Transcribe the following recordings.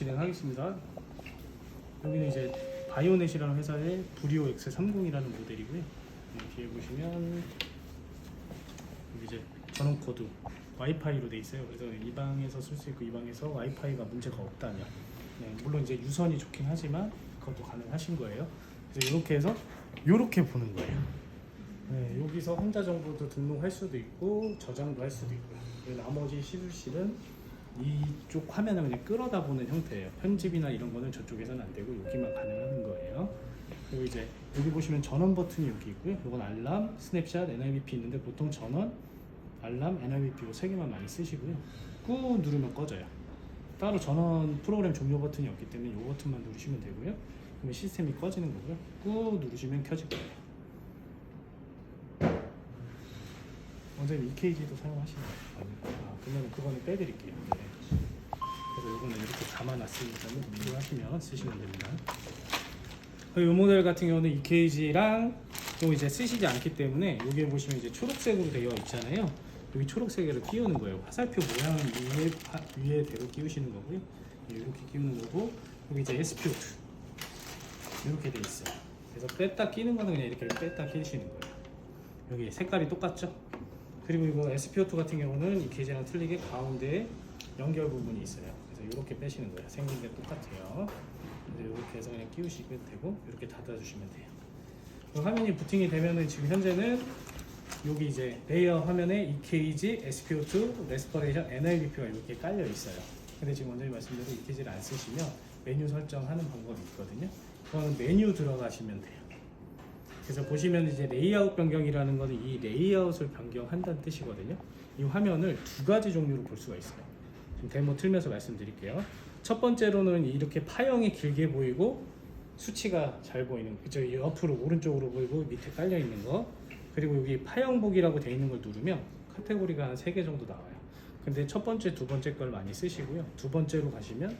진행하겠습니다. 여기는 이제 바이오넷이라는 회사의 브리오 X30이라는 모델이고요. 뒤에 보시면 여기 이제 전원 코드 와이파이로 돼 있어요. 그래서 이 방에서 쓸 수 있고 이 방에서 와이파이가 문제가 없다면, 물론 이제 유선이 좋긴 하지만 그것도 가능하신 거예요. 그래서 이렇게 해서 이렇게 보는 거예요. 여기서 혼자 정보도 등록할 수도 있고 저장도 할 수도 있고요. 그리고 나머지 시술실은 이쪽 화면을 그냥 끌어다 보는 형태예요. 편집이나 이런 거는 저쪽에서는 안 되고 여기만 가능한 거예요. 그리고 이제 여기 보시면 전원 버튼이 여기 있고요. 이건 알람, 스냅샷, NIBP 있는데 보통 전원, 알람, NIBP 이 세 개만 많이 쓰시고요. 꾹 누르면 꺼져요. 따로 전원 프로그램 종료 버튼이 없기 때문에 이 버튼만 누르시면 되고요. 그러면 시스템이 꺼지는 거고요. 꾹 누르시면 켜질 거예요. 원장님 EKG도 사용하시나요? 그러면 그거는 빼드릴게요. 그래서 이거는 이렇게 감아놨으니까 필요하시면 쓰시면 됩니다. 이 모델 같은 경우는 EKG랑 또 이제 쓰시지 않기 때문에 여기에 보시면 이제 초록색으로 되어 있잖아요. 여기 초록색을 끼우는 거예요. 화살표 모양을 위에 대로 끼우시는 거고요. 이렇게 끼우는 거고, 여기 이제 SPO2 이렇게 돼 있어요. 그래서 뺐다 끼는 거는 그냥 이렇게 뺐다 끼시는 거예요. 여기 색깔이 똑같죠? 그리고 이거 SPO2 같은 경우는 EKG랑 틀리게 가운데에 연결 부분이 있어요. 그래서 이렇게 빼시는 거예요. 생긴 게 똑같아요. 이렇게 해서 그냥 끼우시면 되고, 이렇게 닫아주시면 돼요. 화면이 부팅이 되면은 지금 현재는 여기 이제 레이어 화면에 EKG, SPO2, 레스퍼레이션, NIBP가 이렇게 깔려 있어요. 근데 지금 원장님 말씀대로 EKG를 안 쓰시면 메뉴 설정하는 방법이 있거든요. 그거는 메뉴 들어가시면 돼요. 그래서 보시면 이제 레이아웃 변경이라는 것은 이 레이아웃을 변경한다는 뜻이거든요. 이 화면을 두 가지 종류로 볼 수가 있어요. 지금 데모 틀면서 말씀드릴게요. 첫 번째로는 이렇게 파형이 길게 보이고 수치가 잘 보이는, 그죠? 옆으로 오른쪽으로 보이고 밑에 깔려 있는 거. 그리고 여기 파형 보기라고 되어 있는 걸 누르면 카테고리가 한 3개 정도 나와요. 근데 첫 번째, 두 번째 걸 많이 쓰시고요. 두 번째로 가시면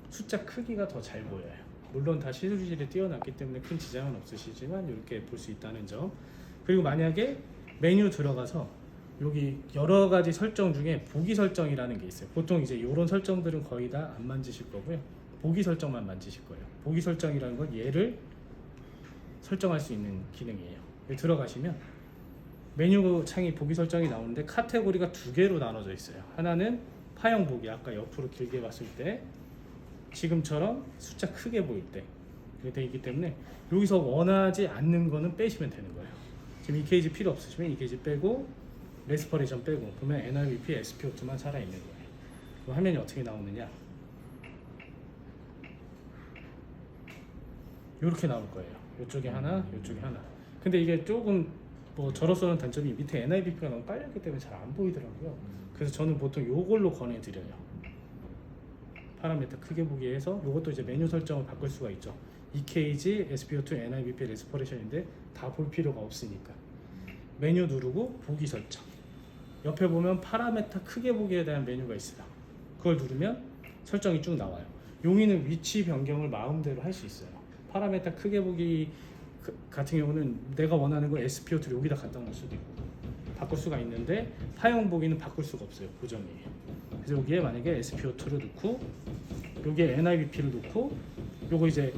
숫자 크기가 더 잘 보여요. 물론 다 시술실에 띄워놨기 때문에 큰 지장은 없으시지만 이렇게 볼 수 있다는 점. 그리고 만약에 메뉴 들어가서 여기 여러 가지 설정 중에 보기 설정이라는 게 있어요. 보통 이제 이런 설정들은 거의 다 안 만지실 거고요. 보기 설정만 만지실 거예요. 보기 설정이라는 건 얘를 설정할 수 있는 기능이에요. 여기 들어가시면 메뉴 창이 보기 설정이 나오는데 카테고리가 두 개로 나눠져 있어요. 하나는 파형 보기, 아까 옆으로 길게 봤을 때 지금처럼 숫자 크게 보일 때 이렇게 되어 있기 때문에 여기서 원하지 않는 거는 빼시면 되는 거예요. 지금 EKG 필요 없으시면 EKG 빼고 레스퍼레이션 빼고 보면 NIBP, SPO2만 살아있는 거예요. 그럼 화면이 어떻게 나오느냐, 이렇게 나올 거예요. 이쪽에 하나, 이쪽에 하나. 근데 이게 조금 뭐 저로서는 단점이 밑에 NIBP가 너무 빨렸기 때문에 잘 안 보이더라고요. 그래서 저는 보통 요걸로 권해드려요. 파라미터 크게 보기 위해서. 이것도 이제 메뉴 설정을 바꿀 수가 있죠. EKG, SPO2, NIBP, 레스퍼레이션인데 다 볼 필요가 없으니까 메뉴 누르고 보기 설정, 옆에 보면 파라메타 크게 보기에 대한 메뉴가 있어요. 그걸 누르면 설정이 쭉 나와요. 용이는 위치 변경을 마음대로 할 수 있어요. 파라메타 크게 보기 같은 경우는 내가 원하는 거 SPO2를 여기다 갖다 놓을 수도 있고 바꿀 수가 있는데, 파형 보기는 바꿀 수가 없어요. 고정이에요. 그래서 여기에 만약에 SPO2를 넣고 여기에 NIBP를 넣고, 요거 이제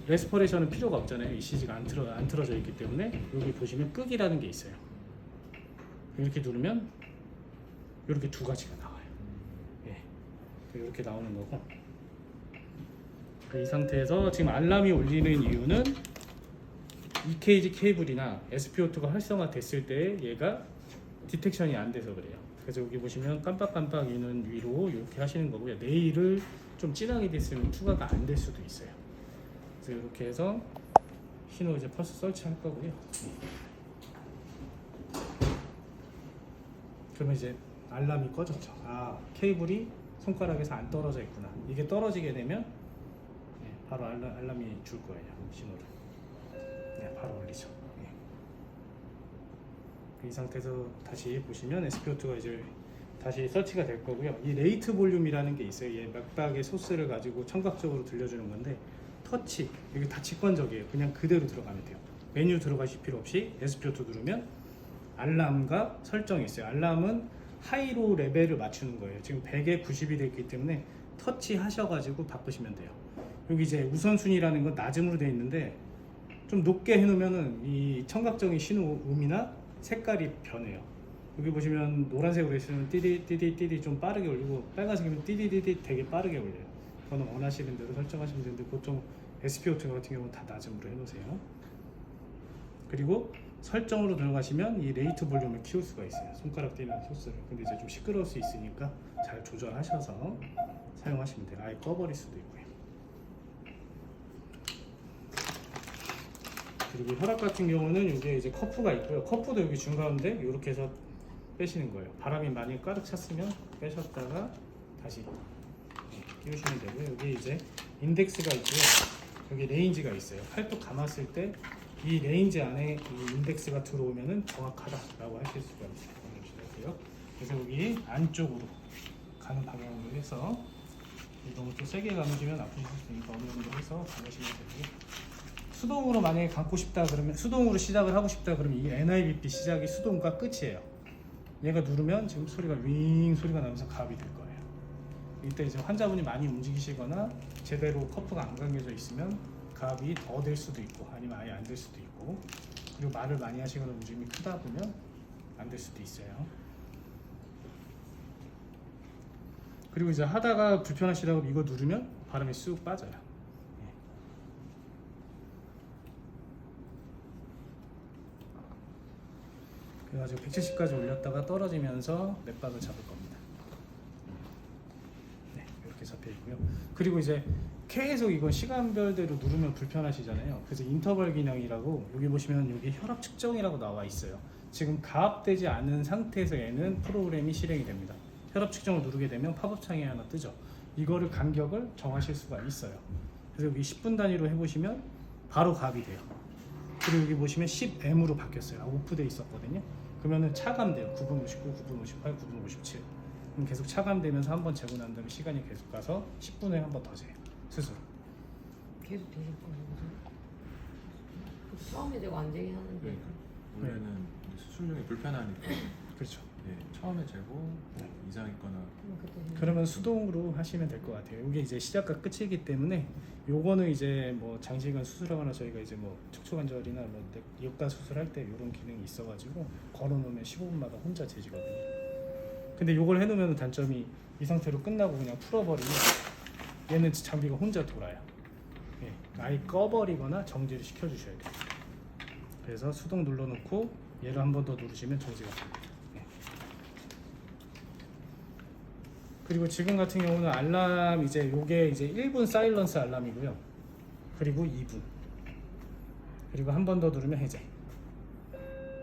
레스퍼레이션은 필요가 없잖아요. ECG가 안 틀어져 있기 때문에 여기 보시면 끄기라는 게 있어요. 이렇게 누르면 이렇게 두 가지가 나와요. 이렇게 나오는 거고, 이 상태에서 지금 알람이 울리는 이유는 EKG 케이블이나 SPO2가 활성화됐을 때 얘가 디텍션이 안 돼서 그래요. 그래서 여기 보시면 깜빡깜빡이는 위로 이렇게 하시는 거고요. 내일을 좀 진하게 됐으면 투과가 안 될 수도 있어요. 그래서 이렇게 해서 신호 이제 펄스 설치할 거고요. 그러면 이제 알람이 꺼졌죠. 케이블이 손가락에서 안 떨어져 있구나. 이게 떨어지게 되면 바로 알람이 줄 거예요. 신호를. 바로 올리죠. 이 상태에서 다시 보시면 SPO2가 이제 다시 설치가 될 거고요. 이 레이트 볼륨이라는 게 있어요. 얘 맥박의 소스를 가지고 청각적으로 들려주는 건데, 터치, 이게 다 직관적이에요. 그냥 그대로 들어가면 돼요. 메뉴 들어가실 필요 없이 SPO2 누르면 알람과 설정이 있어요. 알람은 하이로 레벨을 맞추는 거예요. 지금 100에 90이 됐기 때문에 터치 하셔가지고 바꾸시면 돼요. 여기 이제 우선순위라는 건 낮음으로 되어 있는데 좀 높게 해놓으면은 이 청각적인 신호음이나 색깔이 변해요. 여기 보시면 노란색으로 있으면 띠디 좀 빠르게 올리고, 빨간색이면 띠디 되게 빠르게 올려요. 그거는 원하시는 대로 설정하시면 되는데 보통 SPO2 같은 경우는 다 낮음으로 해놓으세요. 그리고 설정으로 들어가시면 이 레이트 볼륨을 키울 수가 있어요. 손가락 띄는 소스를. 근데 이제 좀 시끄러울 수 있으니까 잘 조절하셔서 사용하시면 돼요. 아예 꺼버릴 수도 있고요. 그리고 혈압 같은 경우는 이게 이제 커프가 있고요. 커프도 여기 중가운데 이렇게 해서 빼시는 거예요. 바람이 많이 가득 찼으면 빼셨다가 다시 끼우시면 되고요. 여기 이제 인덱스가 있고요. 여기 레인지가 있어요. 팔뚝 감았을 때 이 레인지 안에 이 인덱스가 들어오면은 정확하다라고 하실 수가 있어요. 그래서 여기 안쪽으로 가는 방향으로 해서 너무 또 세게 감으시면 아프실 수 있으니까 어느 정도 해서 감으시면 되고요. 수동으로 만약에 감고 싶다 그러면, 수동으로 시작을 하고 싶다 그러면 이 NIBP 시작이 수동과 끝이에요. 얘가 누르면 지금 소리가 윙 소리가 나면서 가압이 될 거예요. 이때 이제 환자분이 많이 움직이시거나 제대로 커프가 안 감겨져 있으면 가압이 더 될 수도 있고 아니면 아예 안 될 수도 있고, 그리고 말을 많이 하시거나 움직임이 크다 보면 안 될 수도 있어요. 그리고 이제 하다가 불편하시다고 이거 누르면 바람이 쑥 빠져요. 그래가지고 170까지 올렸다가 떨어지면서 맥박을 잡을 겁니다. 네, 이렇게 잡혀 있고요. 그리고 이제 계속 이건 시간별대로 누르면 불편하시잖아요. 그래서 인터벌 기능이라고 여기 보시면 여기 혈압 측정이라고 나와 있어요. 지금 가압되지 않은 상태에서 얘는 프로그램이 실행이 됩니다. 혈압 측정을 누르게 되면 팝업 창이 하나 뜨죠. 이거를 간격을 정하실 수가 있어요. 그래서 여기 10분 단위로 해보시면 바로 가압이 돼요. 그리고 여기 보시면 10M으로 바뀌었어요. 오프돼 있었거든요. 그러면은 차감돼요. 9분 59, 9분 58, 9분 57. 그럼 계속 차감되면서 한번 재고 난 다음에 시간이 계속 가서 10분에 한 번 더 재요. 스스로. 계속 되실 거예요. 처음에 되고 안 되긴 하는데. 그러니까 원래는 수술용이 불편하니까 그렇죠. 네, 처음에 재고 이상 있거나 그러면 수동으로 하시면 될 것 같아요. 이게 이제 시작과 끝이기 때문에 요거는 이제 뭐 장시간 수술하거나 저희가 이제 뭐 척추관절이나 뭐 이업관 수술할 때 이런 기능이 있어가지고 걸어놓으면 15분마다 혼자 재지거든요. 근데 요걸 해놓으면 단점이 이 상태로 끝나고 그냥 풀어버리면 얘는 장비가 혼자 돌아요. 예, 아예 꺼버리거나 정지를 시켜주셔야 돼요. 그래서 수동 눌러놓고 얘를 한 번 더 누르시면 정지가 됩니다. 그리고 지금 같은 경우는 알람 이제 요게 이제 1분 사일런스 알람이고요. 그리고 2분. 그리고 한 번 더 누르면 해제.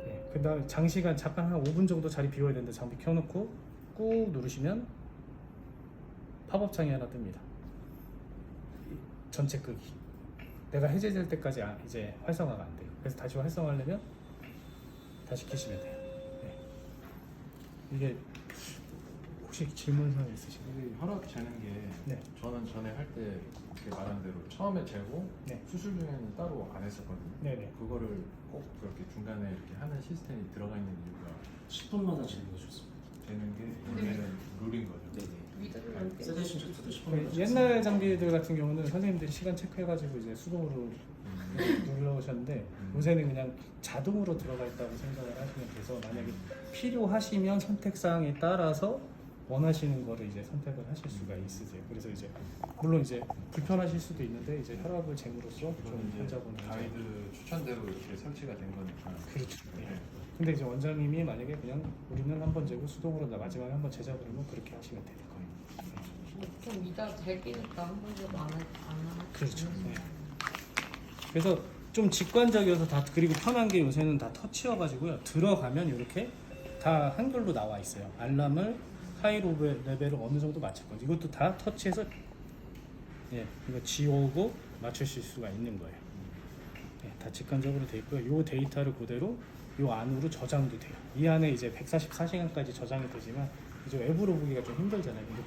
예, 그다음 장시간 잠깐 한 5분 정도 자리 비워야 되는데 장비 켜놓고 꾹 누르시면 팝업 창이 하나 뜹니다. 전체 끄기. 내가 해제될 때까지 이제 활성화가 안 돼요. 그래서 다시 활성화하려면 다시 켜시면 돼요. 예. 이게 혹시 질문사항 있으신가요? 이게 혈압 재는 게 네. 저는 전에 할 때 이렇게 말한 대로 처음에 재고 네. 수술 중에는 따로 안 했었거든요. 네네. 그거를 꼭 그렇게 중간에 이렇게 하는 시스템이 들어가 있는 이유가 10분마다 재는 게 좋습니다. 재는 게 원래는 룰인 거죠. 네네. 위자를 안 빼. 세대신 셔츠도 10분마다 옛날 장비들 같은 경우는 선생님들이 시간 체크해가지고 이제 수동으로 눌러오셨는데 요새는 그냥 자동으로 들어가 있다고 생각을 하시면 돼서 만약에 필요하시면 선택사항에 따라서 원하시는 거를 이제 선택을 하실 수가 있으세요. 그래서 이제 물론 이제 불편하실 수도 있는데 이제 혈압을 잴으로써 좀 이거는 이제 환자분을 가이드 추천대로 이렇게 설치가 된 거니까. 그렇죠. 네. 근데 이제 원장님이 만약에 그냥 우리는 한번 재고 수동으로 나 마지막에 한번 재자 그러면 그렇게 하시면 될 거예요. 좀 이따 잘 끼니까 한 번 정도 안 그렇죠. 네. 그래서 좀 직관적이어서 다 그리고 편한 게 요새는 다 터치여가지고요. 들어가면 이렇게 다 한글로 나와 있어요. 알람을 하이로 레벨을 어느 정도 맞출 건지 이것도 다 터치해서 예 이거 지우고 맞추실 수가 있는 거예요. 예, 다 직관적으로 돼 있고요. 이 데이터를 그대로 이 안으로 저장도 돼요. 이 안에 이제 144시간까지 저장이 되지만 이제 외부로 보기가 좀 힘들잖아요. 근데